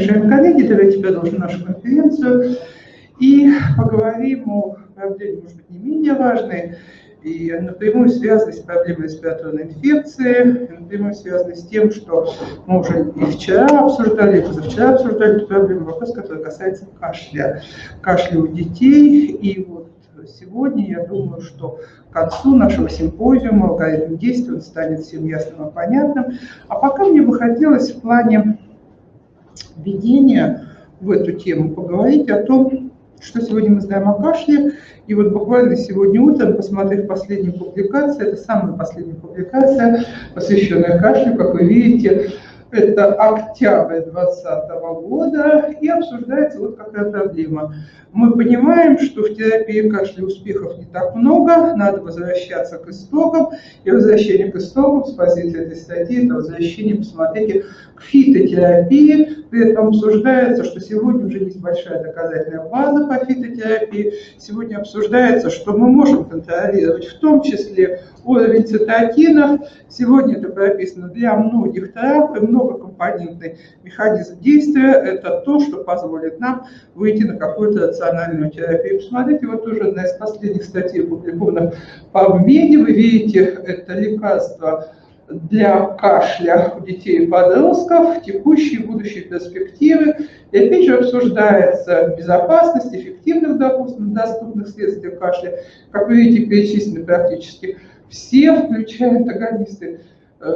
уважаемые коллеги, давайте продолжим нашу конференцию и поговорим о проблеме, может быть, не менее важной, и напрямую связанной с проблемой респираторной инфекции, напрямую связанной с тем, что мы уже и вчера обсуждали, и позавчера обсуждали эту проблему, вопрос, который касается кашля. Кашля у детей, и вот сегодня, я думаю, что к концу нашего симпозиума алгоритм действий он станет всем ясным и понятным. А пока мне бы хотелось в плане введения в эту тему поговорить о том, что сегодня мы знаем о кашле. И вот буквально сегодня утром, посмотрев последнюю публикацию, это самая последняя публикация, посвященная кашлю, как вы видите, это октябрь 2020 года, и обсуждается вот какая проблема. Мы понимаем, что в терапии кашля успехов не так много, надо возвращаться к истокам, и возвращение к истокам с позиции этой статьи, это возвращение, посмотрите, к фитотерапии. При этом обсуждается, что сегодня уже есть большая доказательная база по фитотерапии, сегодня обсуждается, что мы можем контролировать в том числе уровень цитокинов. Сегодня это прописано для многих трав, и многокомпонентный механизм действия – это то, что позволит нам выйти на какую-то рациональную терапию. Посмотрите, вот тоже одна из последних статей, опубликованных по PubMed. Вы видите, это лекарство для кашля у детей и подростков, текущие и будущие перспективы. И опять же обсуждается безопасность, эффективных, допустим, доступных средств для кашля. Как вы видите, перечислены практически все, включая антагонисты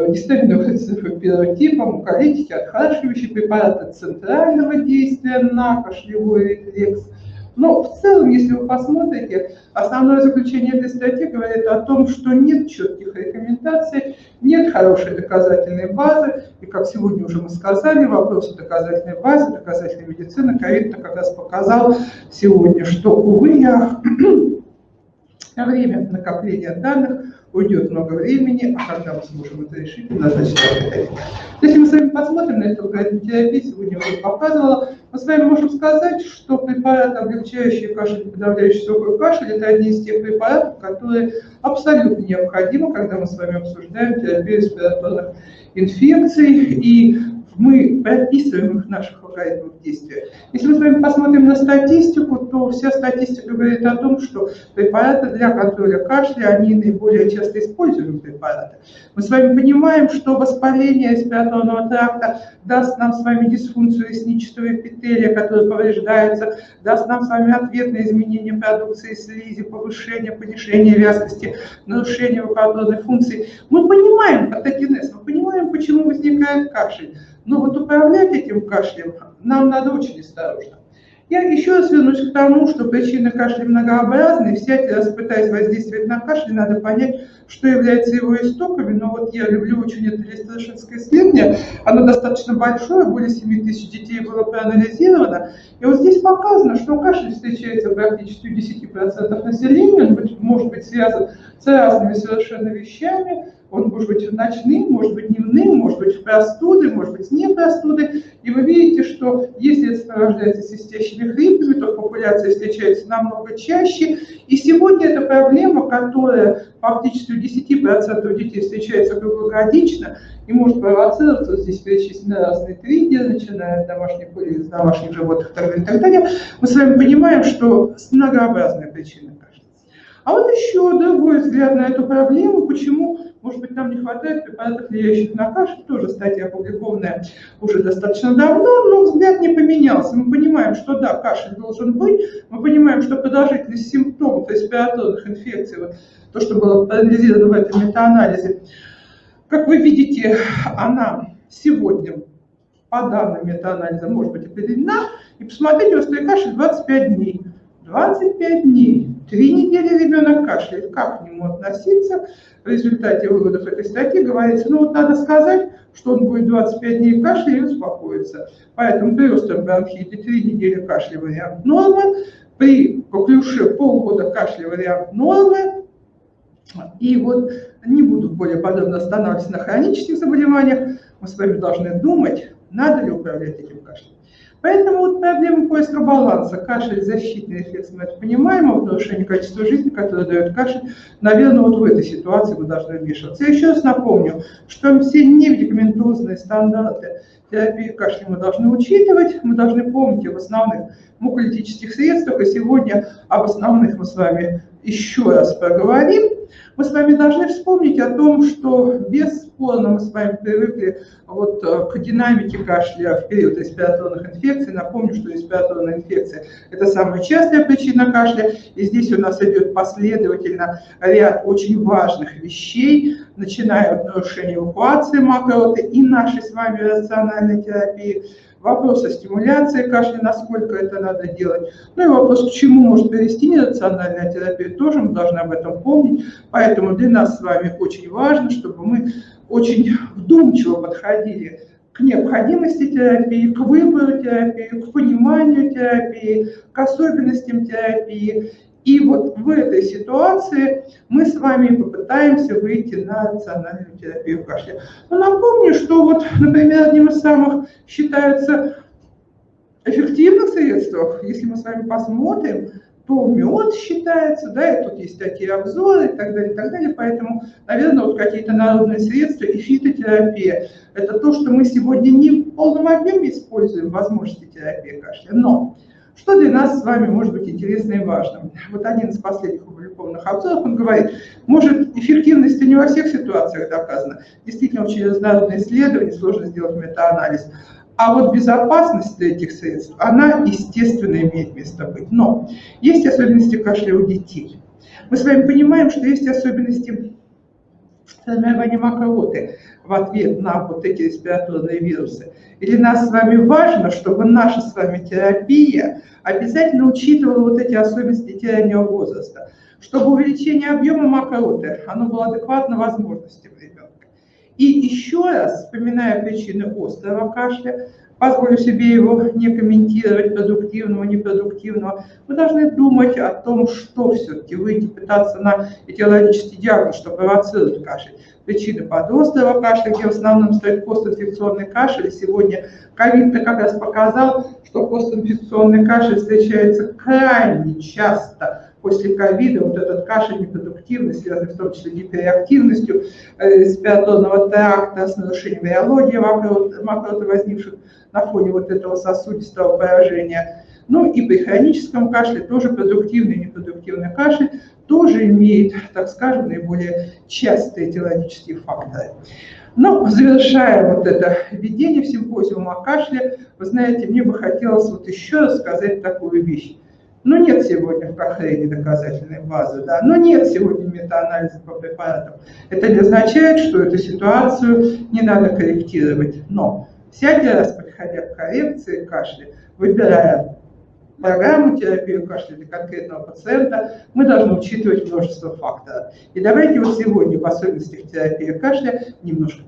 гистаминовых рецепторов первого типа, муколитики, отхаркивающие препараты центрального действия на кашлевой рефлекс. Но в целом, если вы посмотрите, основное заключение этой статьи говорит о том, что нет четких рекомендаций, нет хорошей доказательной базы. И как сегодня уже мы сказали, вопрос доказательной базы, доказательной медицины ковид как раз показал сегодня, что, увы, время накопления данных уйдет много времени, а когда мы сможем это решить, назначить алгоритм. Если мы с вами посмотрим на эту алгоритм терапии, сегодня я уже показывала, мы с вами можем сказать, что препараты, облегчающие кашель, подавляющие сухой кашель, это одни из тех препаратов, которые абсолютно необходимы, когда мы с вами обсуждаем терапию респираторных инфекций, и мы прописываем их в наших алгоритмах действия. Если мы с вами посмотрим на статистику, то вся статистика говорит о том, что препараты для контроля кашля, они наиболее часто используемые препараты. Мы с вами понимаем, что воспаление респираторного тракта даст нам с вами дисфункцию ресничного эпителия, который повреждается, даст нам с вами ответное изменение продукции слизи, повышение, понижение вязкости, нарушение эвакуаторной функции. Мы понимаем патогенез, мы понимаем, почему возникает кашель. Но вот управлять этим кашлем нам надо очень осторожно. Я еще раз вернусь к тому, что причины кашля многообразны. Всякий раз, пытаясь воздействовать на кашель, надо понять, что является его истоками. Но вот я люблю очень это листрашинское исследование. Оно достаточно большое, более 7 тысяч детей было проанализировано. И вот здесь показано, что кашель встречается практически у 10% населения. Он может быть связан с разными совершенно вещами. Он может быть ночным, может быть дневным, может быть в простуды, может быть не простуды. И вы видите, что если это сопровождается свистящими хрипами, то популяция встречается намного чаще. И сегодня эта проблема, которая фактически у 10% детей встречается круглогодично и может провоцировать, вот здесь перечислены разные триггеры, начиная от домашних куриц, домашних животных и так далее, мы с вами понимаем, что многообразные причины кашля. А вот еще другой взгляд на эту проблему, почему, может быть, нам не хватает препаратов, влияющих на кашель, тоже статья, опубликованная уже достаточно давно, но взгляд не поменялся. Мы понимаем, что да, кашель должен быть, мы понимаем, что продолжительность симптомов респираторных инфекций, вот то, что было проанализировано в этом метаанализе, как вы видите, она сегодня, по данным метаанализа, может быть определена. И посмотрите, острый кашель 25 дней. 25 дней, 3 недели ребенок кашляет. Как к нему относиться? В результате выводов этой статьи говорится, ну вот надо сказать, что он будет 25 дней кашлять и успокоится. Поэтому при остром бронхите 3 недели кашля вариант нормы, при коклюше полгода кашля вариант нормы. И вот не буду более подробно останавливаться на хронических заболеваниях. Мы с вами должны думать, Надо ли управлять этим кашлем? Поэтому вот проблема поиска баланса, кашель, защитный рефлекс, мы это понимаем, а повышение качества жизни, которое дает кашель, наверное, вот в этой ситуации мы должны вмешиваться. Я еще раз напомню, что все немедикаментозные стандарты терапии кашля мы должны учитывать, мы должны помнить об основных муколитических средствах, и сегодня об основных мы с вами еще раз поговорим. Мы с вами должны вспомнить о том, что бесспорно мы с вами привыкли вот к динамике кашля в период респираторных инфекций. Напомню, что респираторная инфекция – это самая частая причина кашля, и здесь у нас идет последовательно ряд очень важных вещей, начиная от нарушения эвакуации мокроты и нашей с вами рациональной терапии, вопрос о стимуляции кашля, насколько это надо делать. Ну и вопрос, к чему может привести нерациональная терапия, тоже мы должны об этом помнить. Поэтому для нас с вами очень важно, чтобы мы очень вдумчиво подходили к необходимости терапии, к выбору терапии, к пониманию терапии, к особенностям терапии. И вот в этой ситуации мы с вами попытаемся выйти на рациональную терапию кашля. Но напомню, что вот, например, одним из самых считается эффективных средств, если мы с вами посмотрим, то мед считается, да, и тут есть такие обзоры и так далее, поэтому, наверное, вот какие-то народные средства и фитотерапия – это то, что мы сегодня не в полном объеме используем возможности терапии кашля, но что для нас с вами может быть интересно и важно. Вот один из последних опубликованных обзоров, он говорит, может, эффективность не во всех ситуациях доказана, действительно очень разнородные исследования, сложно сделать метаанализ, а вот безопасность этих средств, она, естественно, имеет место быть. Но есть особенности кашля у детей. Мы с вами понимаем, что есть особенности формирования мокроты в ответ на вот эти респираторные вирусы. И для нас с вами важно, чтобы наша с вами терапия обязательно учитывала вот эти особенности раннего возраста, чтобы увеличение объема мокроты, оно было адекватно возможностям ребенка. И еще раз, вспоминая причины острого кашля, позволю себе его не комментировать, продуктивного, непродуктивного, мы должны думать о том, что все-таки выйти, пытаться на этиологический диагноз, что провоцирует кашель. Причины подросткового кашля, где в основном стоит постинфекционный кашель. И сегодня ковид как раз показал, что постинфекционный кашель встречается крайне часто после ковида. Вот этот кашель непродуктивный, связанный в том числе с гиперактивностью респираторного тракта, с нарушением виологии мокроты, возникших на фоне вот этого сосудистого поражения. Ну и при хроническом кашле тоже продуктивный и непродуктивный кашель тоже имеет, так скажем, наиболее частые этиологические факторы. Но завершая вот это введение в симпозиум о кашле, вы знаете, мне бы хотелось вот еще раз сказать такую вещь. Ну нет сегодня в Кохрейне доказательной базы, да, но нет сегодня метаанализа по препаратам. Это не означает, что эту ситуацию не надо корректировать. Но всякий раз, подходя к коррекции кашля, выбирая программу терапии кашля для конкретного пациента, мы должны учитывать множество факторов. И давайте вот сегодня в особенностях терапии кашля немножко